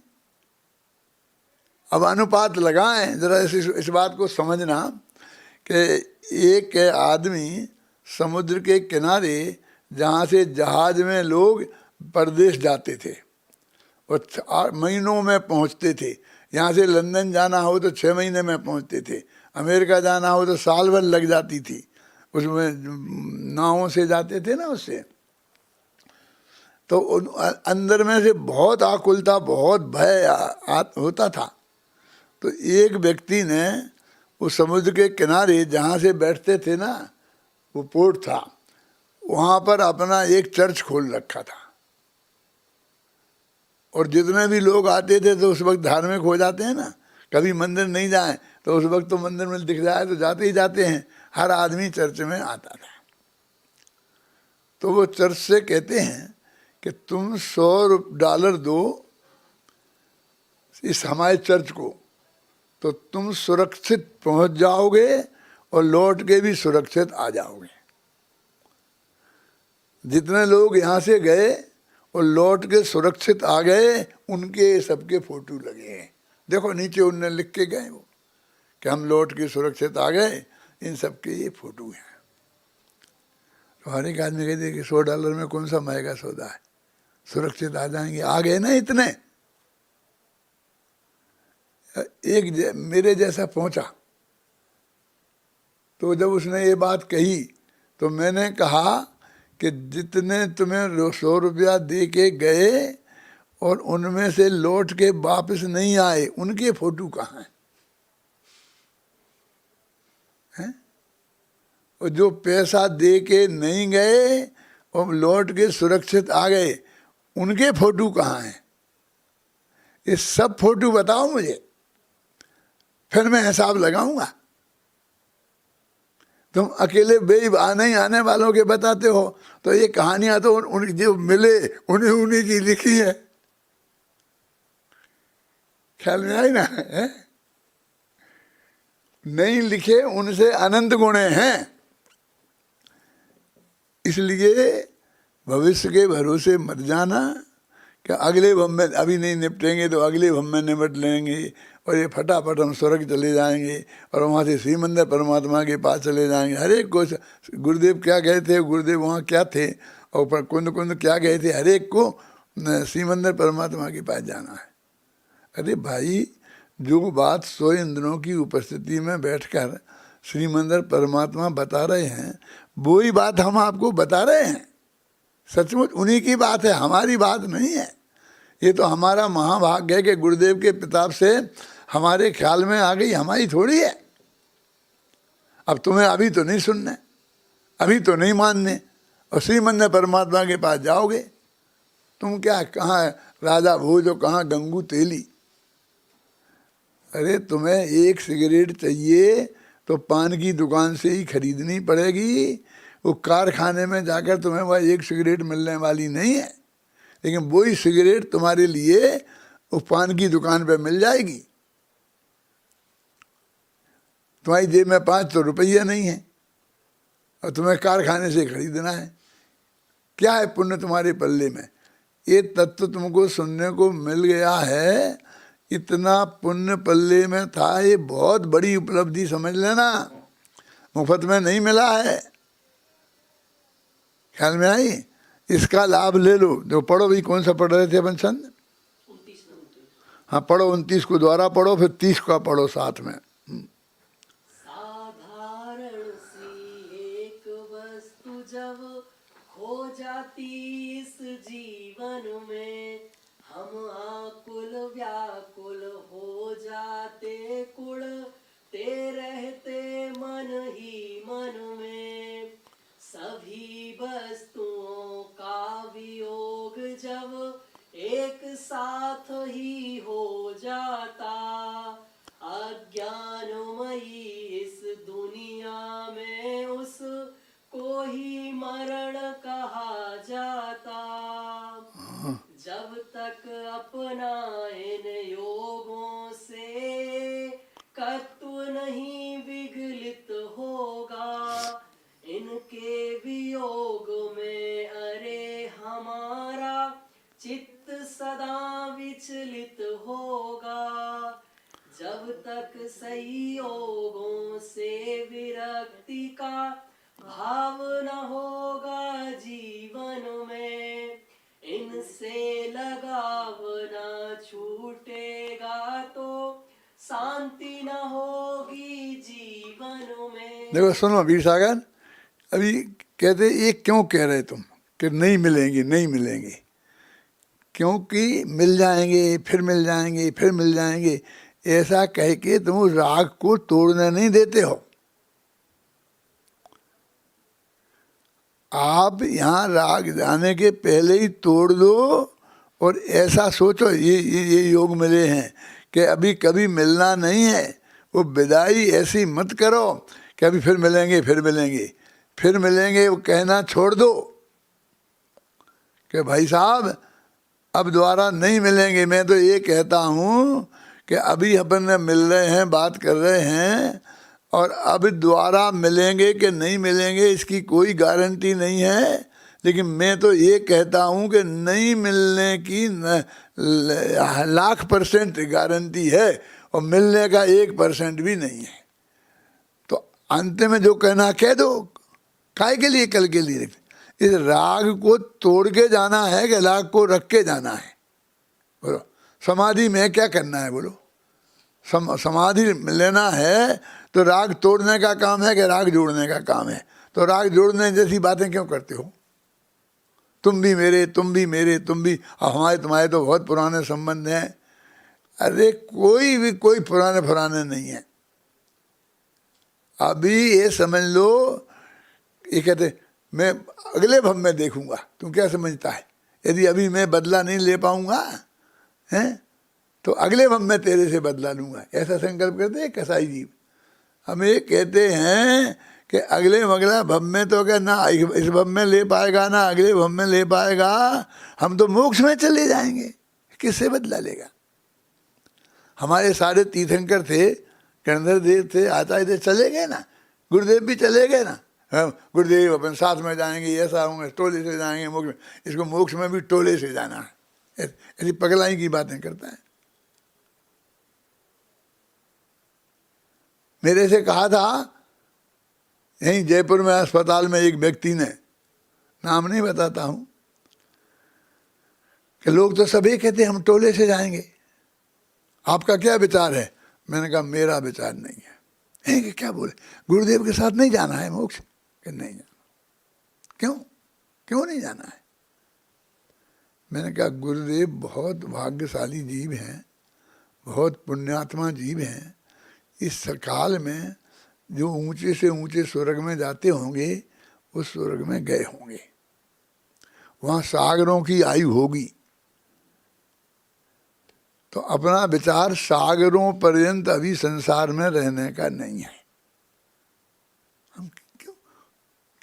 अब अनुपात लगाएं जरा, इस बात को समझना कि एक आदमी समुद्र के किनारे, जहाँ से जहाज में लोग परदेश जाते थे और महीनों में पहुँचते थे। यहाँ से लंदन जाना हो तो 6 महीने में पहुँचते थे, अमेरिका जाना हो तो साल भर लग जाती थी। उसमें नावों से जाते थे ना, उससे तो अंदर में से बहुत आकुलता, बहुत भय होता था। तो एक व्यक्ति ने उस समुद्र के किनारे जहाँ से बैठते थे ना, वो पोर्ट था, वहाँ पर अपना एक चर्च खोल रखा था। और जितने भी लोग आते थे तो उस वक्त धार्मिक हो जाते हैं ना, कभी मंदिर नहीं जाए तो उस वक्त तो मंदिर में दिख जाए तो जाते ही जाते हैं। हर आदमी चर्च में आता था। तो वो चर्च से कहते हैं कि तुम $100 दो इस हमारे चर्च को, तो तुम सुरक्षित पहुंच जाओगे और लौट के भी सुरक्षित आ जाओगे। जितने लोग यहाँ से गए और लौट के सुरक्षित आ गए, उनके सबके फोटो लगे हैं। देखो नीचे उनने लिख के गए वो कि हम लौट के सुरक्षित आ गए, इन सब के ये फोटो हैं। तो हर एक आदमी कहते कि $100 में कौन सा महंगा सौदा है, सुरक्षित आ जाएंगे। आ गए ना इतने। एक मेरे जैसा पहुंचा, तो जब उसने ये बात कही तो मैंने कहा कि जितने तुम्हें $100 दे के गए और उनमें से लौट के वापस नहीं आए, उनके फोटो कहाँ हैं? और जो पैसा दे के नहीं गए और लौट के सुरक्षित आ गए, उनके फोटो कहाँ हैं? ये सब फोटो बताओ मुझे, फिर मैं हिसाब लगाऊंगा। तुम अकेले नहीं आने वालों के बताते हो, तो ये कहानियां तो उन जो मिले उन्हीं की लिखी है। ख्याल में आई ना है? नहीं लिखे उनसे अनंत गुणे हैं। इसलिए भविष्य के भरोसे मत जाना कि अगले भव में अभी नहीं निपटेंगे तो अगले भव में निपट लेंगे, और ये फटाफट हम स्वर्ग चले जाएंगे और वहाँ से श्री मंदिर परमात्मा के पास चले जाएंगे। हर एक को गुरुदेव क्या गए थे, गुरुदेव वहाँ क्या थे, और कुंद कुंद क्या गए थे, हर एक को श्री मंदिर परमात्मा के पास जाना है। अरे भाई, जो बात 100 इंद्रों की उपस्थिति में बैठकर श्री मंदिर परमात्मा बता रहे हैं, वो ही बात हम आपको बता रहे हैं। सचमुच उन्हीं की बात है, हमारी बात नहीं है। ये तो हमारा महाभाग्य है कि गुरुदेव के किताब से हमारे ख्याल में आ गई, हमारी थोड़ी है। अब तुम्हें अभी तो नहीं सुनने, अभी तो नहीं मानने, और श्री मंदिर परमात्मा के पास जाओगे। तुम क्या, कहाँ राजा भोज और कहाँ गंगू तेली। अरे तुम्हें एक सिगरेट चाहिए तो पान की दुकान से ही खरीदनी पड़ेगी। वो कारखाने में जाकर तुम्हें वह एक सिगरेट मिलने वाली नहीं है, लेकिन वही सिगरेट तुम्हारे लिए वो पान की दुकान पे मिल जाएगी। तुम्हारी जेब में 500 रुपया नहीं है और तुम्हें कारखाने से खरीदना है। क्या है पुण्य तुम्हारे पल्ले में? ये तत्व तुमको सुनने को मिल गया है, इतना पुण्य पल्ले में था, ये बहुत बड़ी उपलब्धि समझ लेना। मुफ्त में नहीं मिला है। ख्याल में आई? इसका लाभ ले लो। जो पढ़ो भाई, कौन सा पढ़ रहे थे अपन छंद? 29। हाँ पढ़ो, 29 को द्वारा पढ़ो, फिर 30 का पढ़ो साथ में। साधारण सी एक वस्तु जब खो जाती इस जीवन में, हम आकुल व्याकुल हो जाते, कुढ़ते रहते मन ही मन में। सभी वस्तुओं का वियोग जब एक साथ ही हो जाता, अज्ञानमयी इस दुनिया में उसको ही मरण कहा जाता। जब तक अपना इन योगों से कत्व नहीं विगलित होगा, इनके वियोग में अरे हमारा चित्त सदा विचलित होगा। जब तक संयोगों से विरक्ति का भाव न होगा जीवन में, इनसे लगाव न छूटेगा तो शांति न होगी जीवन में। देखो सुनो वीर सागर, अभी कहते ये क्यों कह रहे तुम कि नहीं मिलेंगे, नहीं मिलेंगे? क्योंकि मिल जाएंगे, फिर मिल जाएंगे, फिर मिल जाएंगे, ऐसा कह के तुम उस राग को तोड़ने नहीं देते हो। आप यहाँ राग जाने के पहले ही तोड़ दो और ऐसा सोचो ये योग मिले हैं कि अभी कभी मिलना नहीं है। वो विदाई ऐसी मत करो कि अभी फिर मिलेंगे, फिर मिलेंगे, फिर मिलेंगे, वो कहना छोड़ दो कि भाई साहब अब दोबारा नहीं मिलेंगे। मैं तो ये कहता हूँ कि अभी अपन मिल रहे हैं, बात कर रहे हैं, और अब दोबारा मिलेंगे कि नहीं मिलेंगे इसकी कोई गारंटी नहीं है, लेकिन मैं तो ये कहता हूँ कि नहीं मिलने की 1,00,000% गारंटी है और मिलने का 1% भी नहीं है। तो अंत में जो कहना कह दो, काय के लिए कल के लिए। इस राग को तोड़ के जाना है कि राग को रख के जाना है? बोलो समाधि में क्या करना है? बोलो समाधि लेना है तो राग तोड़ने का काम है कि राग जोड़ने का काम है? तो राग जोड़ने जैसी बातें क्यों करते हो? तुम भी मेरे, तुम भी मेरे, तुम भी हमारे, तुम्हारे तो बहुत पुराने संबंध हैं। अरे कोई पुराने नहीं है। अभी ये समझ लो, ये कहते मैं अगले भव में देखूंगा। तुम क्या समझता है? यदि अभी मैं बदला नहीं ले पाऊंगा हैं तो अगले भव में तेरे से बदला लूंगा, ऐसा संकल्प करते हैं कसाई जीव। हम ये कहते हैं कि अगले भव में तो क्या ना इस भव में ले पाएगा ना अगले भव में ले पाएगा, हम तो मोक्ष में चले जाएंगे, किससे बदला लेगा? हमारे सारे तीर्थंकर थे, कणधर देव थे, आचार्य थे, चले गए ना, गुरुदेव भी चले गए ना। गुरुदेव अपन साथ में जाएंगे, ऐसा होंगे, टोले से जाएंगे मोक्ष में। इसको मोक्ष में भी टोले से जाना है, ऐसी पगलाई की बातें करता है। मेरे से कहा था यहीं जयपुर में अस्पताल में एक व्यक्ति ने, नाम नहीं बताता हूं, कि लोग तो सभी कहते हम टोले से जाएंगे, आपका क्या विचार है? मैंने कहा मेरा विचार नहीं है। कि क्या बोले? गुरुदेव के साथ नहीं जाना है मोक्ष? कि नहीं जाना। क्यों नहीं जाना है? मैंने कहा गुरुदेव बहुत भाग्यशाली जीव हैं, बहुत पुण्यात्मा जीव हैं। इस काल में जो ऊंचे से ऊंचे स्वर्ग में जाते होंगे उस स्वर्ग में गए होंगे, वहाँ सागरों की आयु होगी। तो अपना विचार सागरों पर्यंत अभी संसार में रहने का नहीं है। हम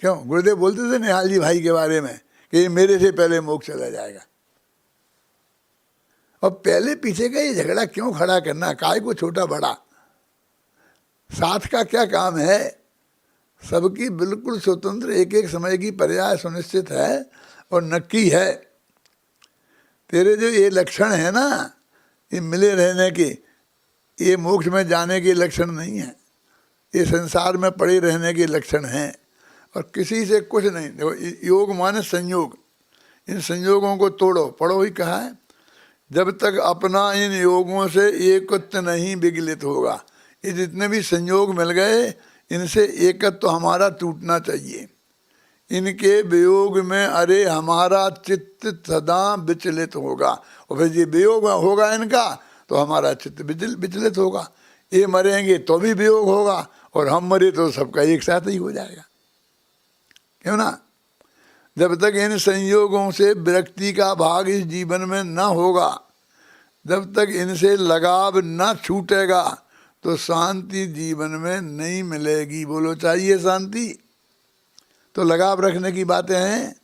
क्यों गुरुदेव बोलते थे निहाल जी भाई के बारे में कि ये मेरे से पहले मोक्ष चला जाएगा। और पहले पीछे का ये झगड़ा क्यों खड़ा करना? काय को छोटा बड़ा, साथ का क्या काम है? सबकी बिल्कुल स्वतंत्र एक एक समय की पर्याय सुनिश्चित है और नक्की है। तेरे जो ये लक्षण है ना, ये मिले रहने के, ये मोक्ष में जाने के लक्षण नहीं है, ये संसार में पड़े रहने के लक्षण हैं। और किसी से कुछ नहीं। देखो योग माने संयोग, इन संयोगों को तोड़ो। पढ़ो ही कहा है, जब तक अपना इन योगों से एकत्व नहीं विगलित होगा। ये जितने भी संयोग मिल गए इनसे एकत्व तो हमारा टूटना चाहिए। इनके वियोग में अरे हमारा चित्त सदा विचलित होगा, और फिर ये वियोग होगा इनका तो हमारा चित्त विचलित होगा। ये मरेंगे तो भी वियोग होगा और हम मरे तो सबका एक साथ ही हो जाएगा, क्यों ना? जब तक इन संयोगों से विरक्ति का भाग इस जीवन में न होगा, जब तक इनसे लगाव न छूटेगा तो शांति जीवन में नहीं मिलेगी। बोलो चाहिए शांति? तो लगाव रखने की बातें हैं।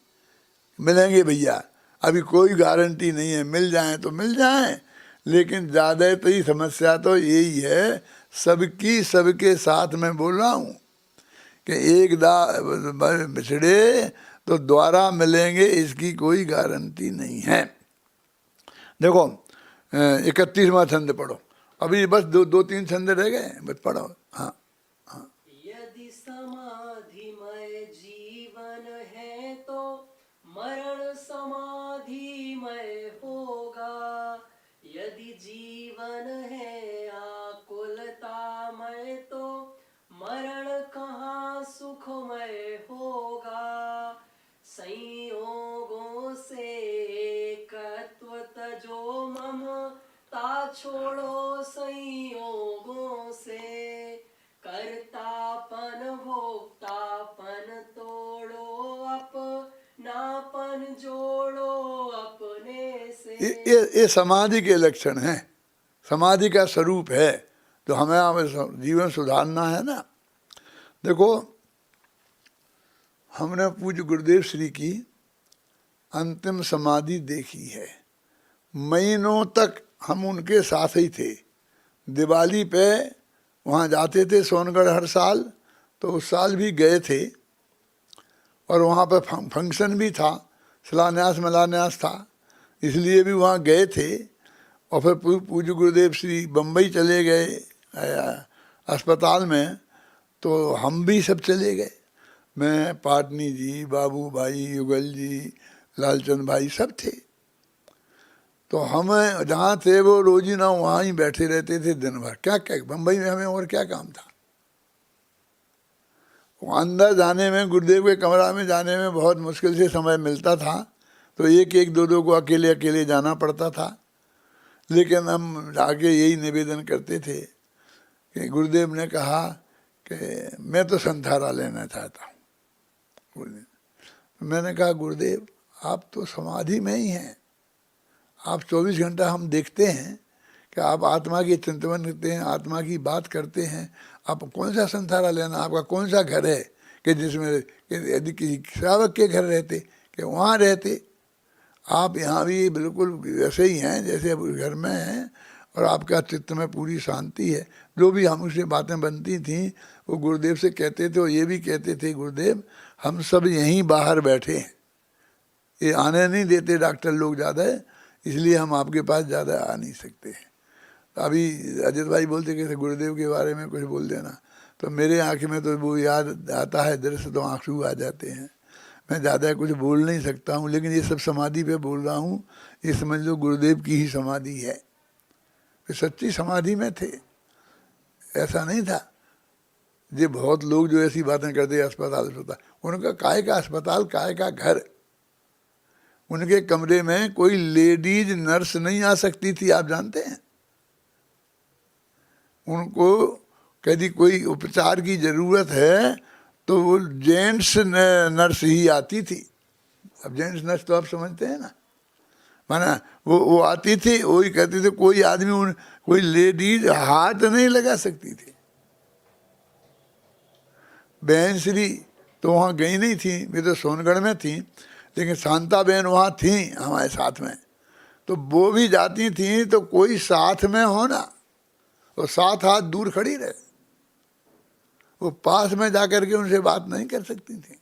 मिलेंगे भैया, अभी कोई गारंटी नहीं है, मिल जाएं तो मिल जाएं, लेकिन ज़्यादातर समस्या तो यही है, सबकी सबके साथ में बोल रहा हूँ कि एक बिछड़े तो दोबारा मिलेंगे, इसकी कोई गारंटी नहीं है। देखो 31वां छंद पढ़ो, अभी बस दो तीन छंद रह गए, बस पढ़ो। हाँ हाँ। यदि समाधिमय जीवन है तो मरण समाधिमय होगा, यदि जीवन है आकुलतामय तो मरण कहाँ सुखमय होगा। संयोगों से एकत्व तजो ममता छोड़ो, संयोगों से कर्तापन भोक्तापन तोड़ो, अपनापन जोड़ो अपने से। ये समाधि के लक्षण हैं, समाधि का स्वरूप है। तो हमें जीवन सुधारना है ना। देखो हमने पूज्य गुरुदेव श्री की अंतिम समाधि देखी है, महीनों तक हम उनके साथ ही थे। दिवाली पे वहाँ जाते थे सोनगढ़ हर साल, तो उस साल भी गए थे और वहाँ पर फंक्शन भी था, शिलान्यास मिलान्यास था, इसलिए भी वहाँ गए थे। और फिर पूज्य गुरुदेव श्री बम्बई चले गए अस्पताल में, तो हम भी सब चले गए, मैं, पाटनी जी, बाबू भाई, युगल जी, लालचंद भाई सब थे। तो हम जहाँ थे वो रोज ही ना वहाँ ही बैठे रहते थे दिन भर। क्या क्या बम्बई में हमें और क्या काम था। अंदर जाने में, गुरुदेव के कमरा में जाने में बहुत मुश्किल से समय मिलता था, तो एक एक दो दो को अकेले अकेले जाना पड़ता था। लेकिन हम जाके यही निवेदन करते थे कि गुरुदेव ने कहा कि मैं तो संथारा लेना चाहता हूँ। गुरुदेव, मैंने कहा गुरुदेव आप तो समाधि में ही हैं, आप 24 घंटा हम देखते हैं कि आप आत्मा की चिंतन करते हैं, आत्मा की बात करते हैं, आप कौन सा संथारा लेना, आपका कौन सा घर है कि जिसमें यदि किसी श्रावक के घर रहते कि वहाँ रहते। आप यहाँ भी बिल्कुल वैसे ही हैं जैसे अब घर में हैं, और आपका चित्त में पूरी शांति है। जो भी हमसे बातें बनती थीं वो गुरुदेव से कहते थे, और ये भी कहते थे गुरुदेव हम सब यहीं बाहर बैठे हैं, ये आने नहीं देते डॉक्टर लोग ज़्यादा, इसलिए हम आपके पास ज़्यादा आ नहीं सकते हैं। अभी अजित भाई बोलते कि गुरुदेव के बारे में कुछ बोल देना, तो मेरे आँख में तो वो याद आता है दृश्य, तो आंसू आ जाते हैं। मैं ज़्यादा कुछ बोल नहीं सकता हूँ, लेकिन ये सब समाधि पे बोल रहा हूँ, ये समझ लो गुरुदेव की ही समाधि है। वे सच्ची समाधि में थे, ऐसा नहीं था। ये बहुत लोग जो ऐसी बातें करते अस्पताल, उनका काय का अस्पताल, काय का घर। उनके कमरे में कोई लेडीज नर्स नहीं आ सकती थी, आप जानते हैं। उनको यदि कोई उपचार की जरूरत है तो वो जेंट्स नर्स ही आती थी। अब जेंट्स नर्स तो आप समझते हैं ना, माना वो आती थी, वही कहती थी, कोई आदमी कोई लेडीज हाथ नहीं लगा सकती थी। बहन श्री तो वहाँ गई नहीं थी, वे तो सोनगढ़ में थी, लेकिन शांता बहन वहाँ थी हमारे साथ में, तो वो भी जाती थी तो कोई साथ में हो ना, वो 7 हाथ दूर खड़ी रहे, वो पास में जाकर के उनसे बात नहीं कर सकती थी।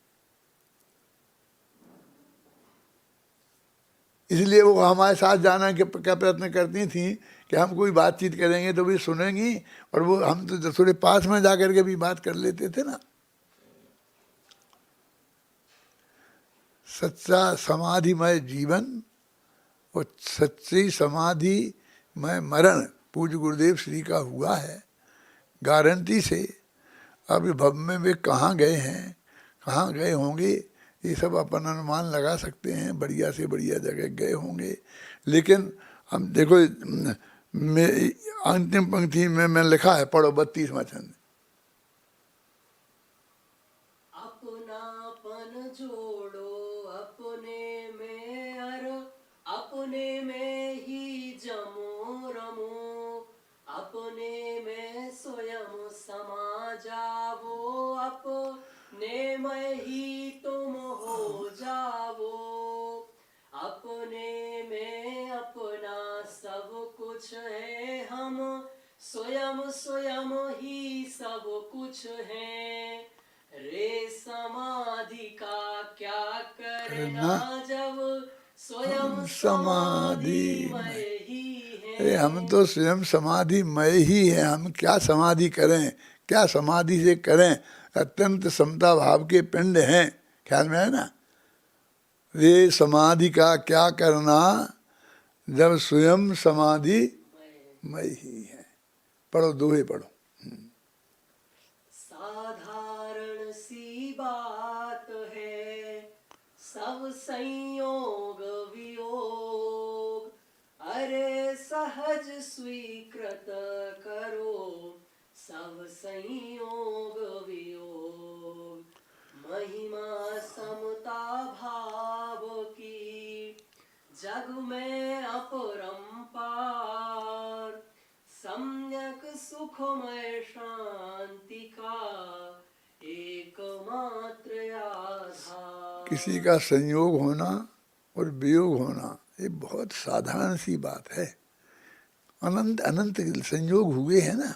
इसलिए वो हमारे साथ जाना का प्रयत्न करती थी कि हम कोई बातचीत करेंगे तो भी सुनेंगी, और वो हम तो थोड़े पास में जाकर के भी बात कर लेते थे ना। सच्चा समाधिमय जीवन और सच्ची समाधिमय मरण पूज्य गुरुदेव श्री का हुआ है गारंटी से। अभी भव में वे कहाँ गए हैं, कहाँ गए होंगे, ये सब अपन अनुमान लगा सकते हैं, बढ़िया से बढ़िया जगह गए होंगे। लेकिन हम देखो, अंतिम पंक्ति में मैं लिखा है, पढ़ो 32वां छंद। अपनापन जोड़ो अपने में, अपने में ही जमो रमो, अपने में स्वयं समा जावो, अपने में ही तुम हो जावो, अपने में अपना सब कुछ है, हम स्वयं स्वयं ही सब कुछ है। रे समाधि का क्या करना जब स्वयं समाधि मय ही है। अरे हम तो स्वयं समाधि मय ही है, हम क्या समाधि करें, क्या समाधि से करें, अत्यंत समता भाव के पिंड हैं। ख्याल में है ना, रे समाधि का क्या करना जब स्वयं समाधि मय ही है। पढ़ो, दोहे पढ़ो। साधारण सी बात है सब संयोग वियोग, अरे सहज स्वीकृत करो सब संयोग वियोग। महिमा समता भाव की जग में अपरंपार, सम्यक सुखमय शांति का एकमात्र आधार। किसी का संयोग होना और वियोग होना ये बहुत साधारण सी बात है। अनंत अनंत संयोग हुए हैं ना,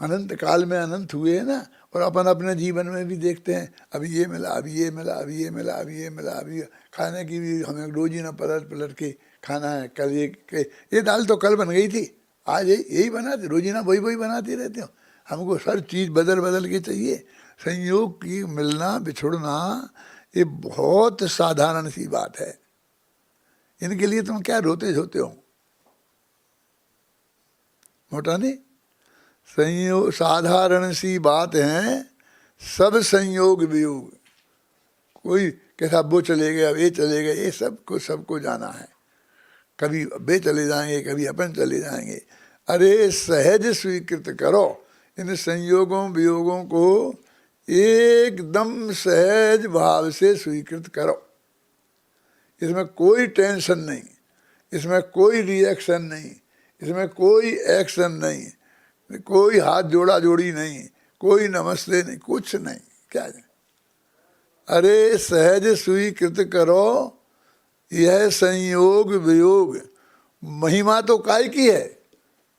अनंत काल में अनंत हुए हैं ना, और अपन अपने जीवन में भी देखते हैं, अभी ये मिला, अभी ये मिला, अभी ये मिला, अभी ये मिला, अभी खाने की भी हमें रोज ही ना पलट पलट के खाना है। कल ये दाल तो कल बन गई थी, आज यही बनाते, रोज ही ना वही वही बनाते रहते हो। हमको हर चीज़ बदल बदल के चाहिए। संयोग की मिलना बिछुड़ना ये बहुत साधारण सी बात है। इनके लिए तुम क्या रोते धोते हो? मोटा नहीं, संयोग साधारण सी बात है, सब संयोग वियोग। कोई कैसा वो चले गए, अब ये चले गए, ये सबको जाना है। कभी वे चले जाएंगे, कभी अपन चले जाएंगे। अरे सहज स्वीकृत करो इन संयोगों वियोगों को, एकदम सहज भाव से स्वीकृत करो। इसमें कोई टेंशन नहीं, इसमें कोई रिएक्शन नहीं, इसमें कोई एक्शन नहीं, कोई हाथ जोड़ा जोड़ी नहीं, कोई नमस्ते नहीं, कुछ नहीं। क्या है? अरे सहज स्वीकृत करो, यह संयोग वियोग। महिमा तो काय की है?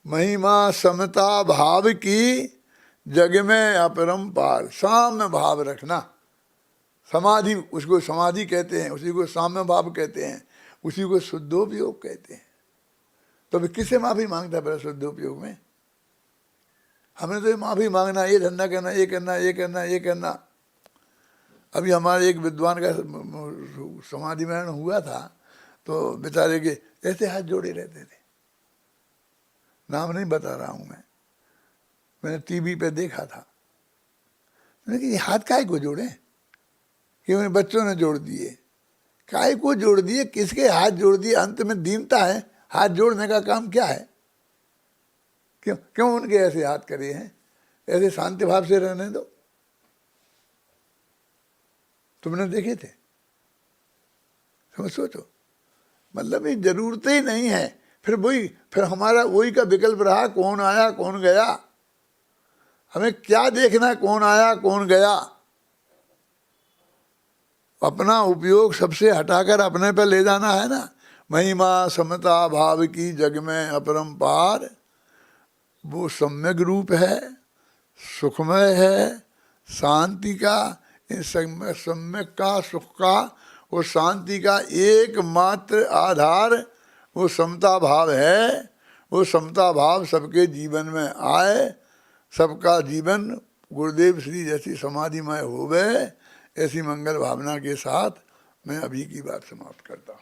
महिमा समता भाव की, जग में अपरंपार। साम्य भाव रखना, समाधि, उसको समाधि कहते हैं, उसी को साम्य भाव कहते हैं, उसी को शुद्धोपयोग कहते हैं। तो अभी किससे माफी मांगता है शुद्धोपयोग में? हमने तो माफी मांगना, ये धंधा करना, ये करना, ये करना, ये करना। अभी हमारे एक विद्वान का समाधि मरण हुआ था, तो बेचारे के ऐसे हाथ जोड़े रहते थे। नाम नहीं बता रहा हूं मैंने टीवी पे देखा था। मैंने कहा ये हाथ काहे को जोड़े? कि उन्हें बच्चों ने जोड़ दिए। काहे को जोड़ दिए, किसके हाथ जोड़ दिए? अंत में दीनता है, हाथ जोड़ने का काम क्या है? क्यों उनके ऐसे हाथ करे हैं? ऐसे शांति भाव से रहने दो। तुमने देखे थे? समझ सोचो, मतलब ये जरूरत ही नहीं है। फिर हमारा वही का विकल्प रहा, कौन आया कौन गया। हमें क्या देखना कौन आया कौन गया? अपना उपयोग सबसे हटाकर अपने पे ले जाना है ना। महिमा समता भाव की, जग में अपरंपार, वो सम्यक रूप है, सुखमय है, शांति का, सम्यक का, सुख का और शांति का एकमात्र आधार वो समता भाव है। वो समता भाव सबके जीवन में आए, सबका जीवन गुरुदेव श्री जैसी समाधिमय होवे, ऐसी मंगल भावना के साथ मैं अभी की बात समाप्त करता हूँ।